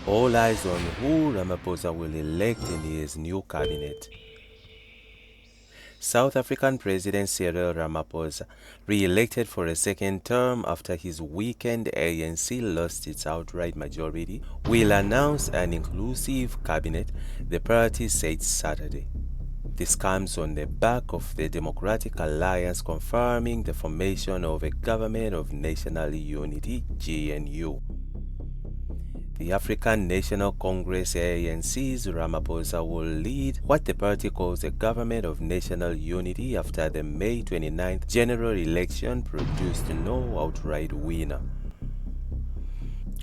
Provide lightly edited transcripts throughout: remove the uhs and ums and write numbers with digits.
All eyes on who Ramaphosa will elect in his new cabinet. South African President Cyril Ramaphosa, re-elected for a second term after his weakened ANC lost its outright majority, will announce an inclusive cabinet, the party said Saturday. This comes on the back of the Democratic Alliance confirming the formation of a Government of National Unity, GNU. The African National Congress ANC's Ramaphosa will lead what the party calls a government of national unity after the May 29th general election produced no outright winner.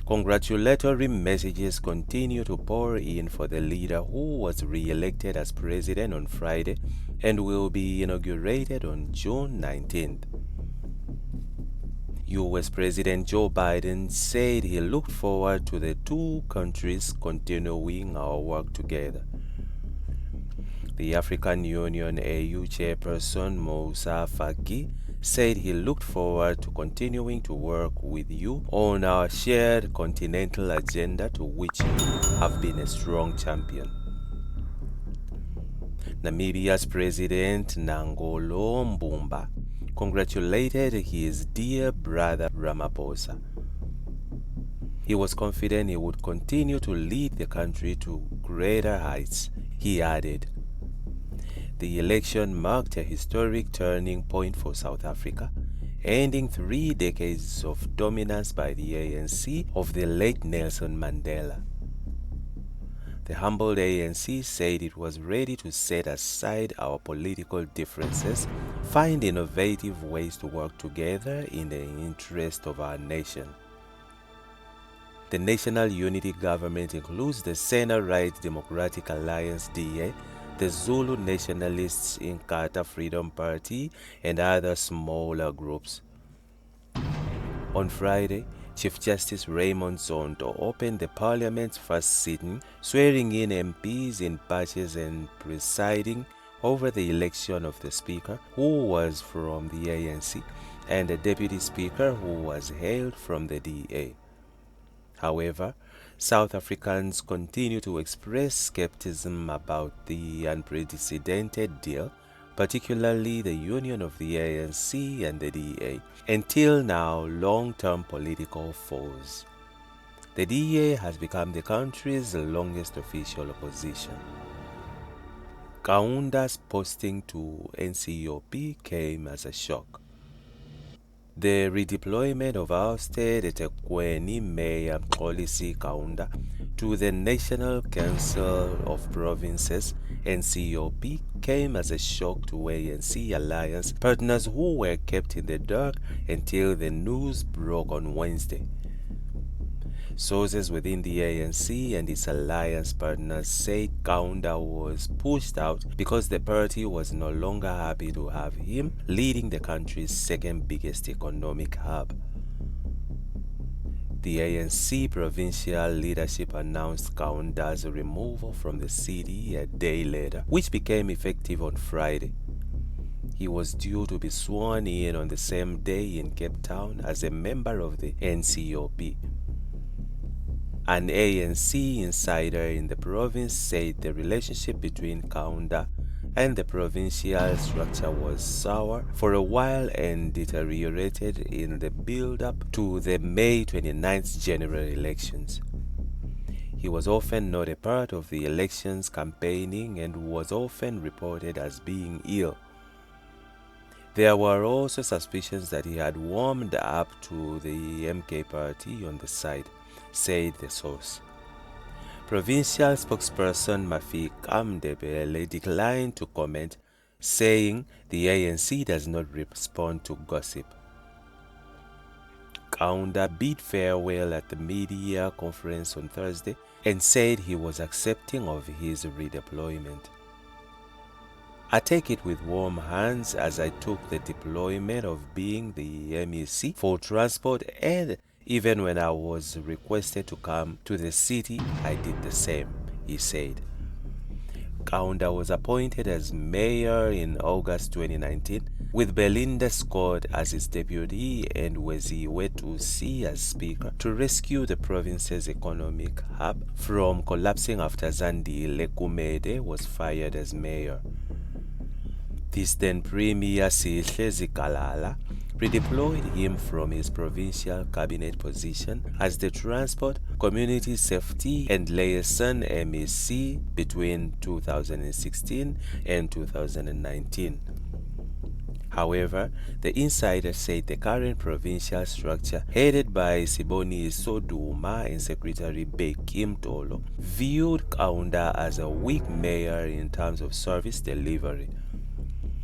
Congratulatory messages continue to pour in for the leader who was re-elected as president on Friday and will be inaugurated on June 19th. U.S. President Joe Biden said he looked forward to the two countries continuing our work together. The African Union AU chairperson Moussa Faki said he looked forward to continuing to work with you on our shared continental agenda to which you have been a strong champion. Namibia's President Nangolo Mbumba congratulated his dear brother Ramaphosa. He was confident he would continue to lead the country to greater heights, he added. The election marked a historic turning point for South Africa, ending 3 decades of dominance by the ANC of the late Nelson Mandela. The humbled ANC said it was ready to set aside our political differences, find innovative ways to work together in the interest of our nation. The National Unity Government includes the Center-Right Democratic Alliance DA, the Zulu Nationalists Inkatha Freedom Party, and other smaller groups. On Friday, Chief Justice Raymond Zondo opened the Parliament's first sitting, swearing in MPs in batches and presiding over the election of the Speaker, who was from the ANC, and the Deputy Speaker, who was hailed from the DA. However, South Africans continue to express skepticism about the unprecedented deal, particularly the union of the ANC and the DA, until now long-term political foes. The DA has become the country's longest official opposition. Kaunda's posting to NCOP came as a shock. The redeployment of ousted eThekwini Mayor Mxolisi Kaunda to the National Council of Provinces NCOP came as a shock to ANC alliance partners who were kept in the dark until the news broke on Wednesday. Sources within the ANC and its alliance partners said Kaunda was pushed out because the party was no longer happy to have him leading the country's second biggest economic hub. The ANC provincial leadership announced Kaunda's removal from the city a day later, which became effective on Friday. He was due to be sworn in on the same day in Cape Town as a member of the NCOP. An ANC insider in the province said the relationship between Kaunda and the provincial structure was sour for a while and deteriorated in the build-up to the May 29th general elections. He was often not a part of the elections campaigning and was often reported as being ill. There were also suspicions that he had warmed up to the MK party on the side, said the source. Provincial spokesperson Mafik Amdebele declined to comment, saying the ANC does not respond to gossip. Kaunda bid farewell at the media conference on Thursday and said he was accepting of his redeployment. I take it with warm hands as I took the deployment of being the MEC for transport, and even when I was requested to come to the city, I did the same, he said. Kaunda was appointed as mayor in August 2019 with Belinda Scott as his deputy and Weziwe Tusi as speaker, to rescue the province's economic hub from collapsing after Zandile Kumede was fired as mayor. This then Premier Sihle Zikalala redeployed him from his provincial cabinet position as the Transport, Community Safety and Liaison MEC between 2016 and 2019. However, the insider said the current provincial structure, headed by Siboni Soduma and Secretary Bekim Tolo, viewed Kaunda as a weak mayor in terms of service delivery.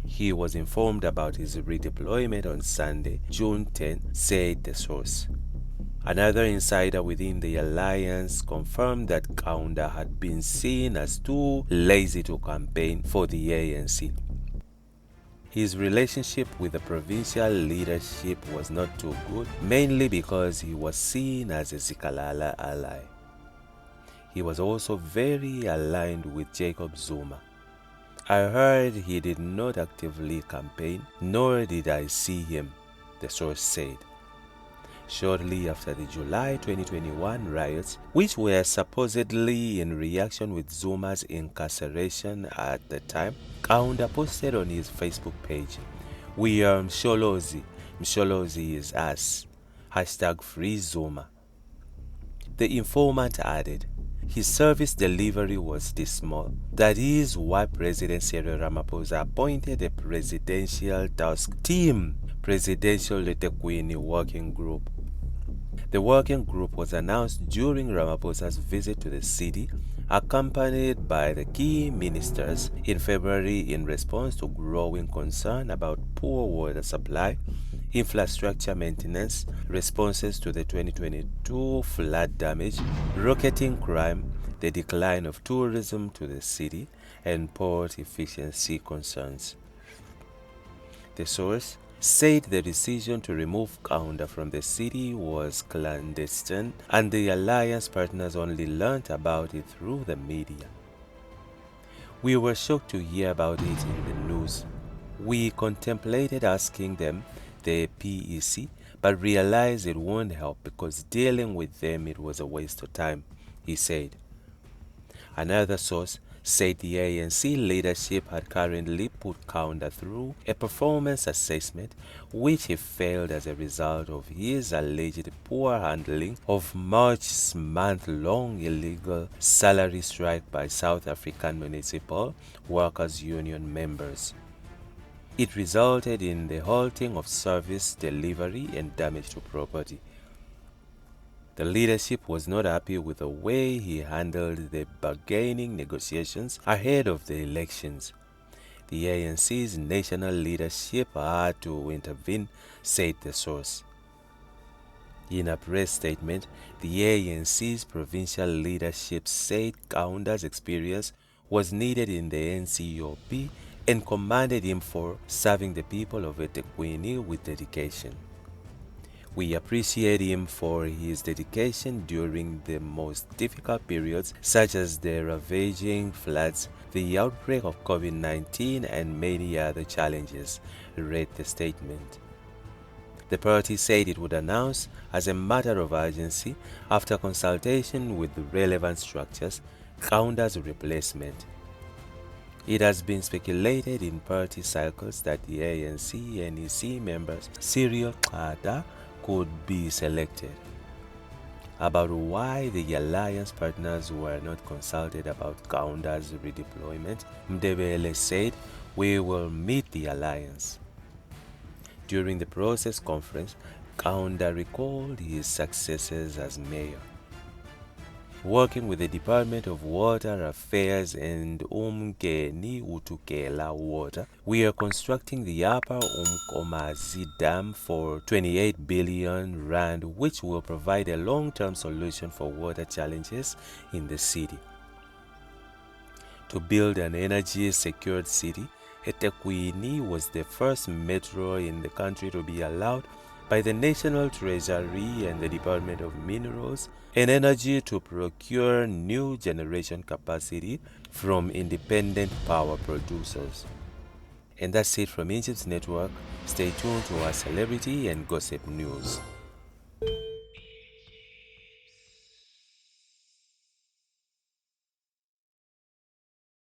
He was informed about his redeployment on Sunday, June 10, said the source. Another insider within the alliance confirmed that Kaunda had been seen as too lazy to campaign for the ANC. His relationship with the provincial leadership was not too good, mainly because he was seen as a Zikalala ally. He was also very aligned with Jacob Zuma. I heard he did not actively campaign, nor did I see him, the source said. Shortly after the July 2021 riots, which were supposedly in reaction with Zuma's incarceration at the time, Kaunda posted on his Facebook page, "We are Msholozi. Msholozi is us. #free Zuma." The informant added, his service delivery was dismal. That is why President Cyril Ramaphosa appointed a presidential task team, Presidential Letekwini Working Group. The working group was announced during Ramaphosa's visit to the city, accompanied by the key ministers in February in response to growing concern about poor water supply, infrastructure maintenance, responses to the 2022 flood damage, rocketing crime, the decline of tourism to the city, and port efficiency concerns. The source said the decision to remove Kaunda from the city was clandestine and the alliance partners only learnt about it through the media. We were shocked to hear about it in the news. We contemplated asking them, the PEC, but realized it won't help because dealing with them it was a waste of time, he said. Another source said the ANC leadership had currently put Kaunda through a performance assessment which he failed as a result of his alleged poor handling of March's month-long illegal salary strike by South African Municipal Workers Union members. It resulted in the halting of service delivery and damage to property. The leadership was not happy with the way he handled the bargaining negotiations ahead of the elections. The ANC's national leadership had to intervene, said the source. In a press statement, the ANC's provincial leadership said Kaunda's experience was needed in the NCOP and commended him for serving the people of eThekwini with dedication. We appreciate him for his dedication during the most difficult periods such as the ravaging floods, the outbreak of COVID-19 and many other challenges, read the statement. The party said it would announce as a matter of urgency, after consultation with the relevant structures, Kaunda's replacement. It has been speculated in party circles that the ANC-NEC members Cyril Xada could be selected. About why the alliance partners were not consulted about Kaunda's redeployment, Mdebele said, "We will meet the alliance." During the process conference, Kaunda recalled his successes as mayor. Working with the Department of Water Affairs and Umgeni Utukela Water, we are constructing the Upper Umkomazi Dam for 28 billion rand, which will provide a long-term solution for water challenges in the city. To build an energy-secured city, eThekwini was the first metro in the country to be allowed by the National Treasury and the Department of Minerals and Energy to procure new generation capacity from independent power producers. And that's it from Egypt's network. Stay tuned to our celebrity and gossip news.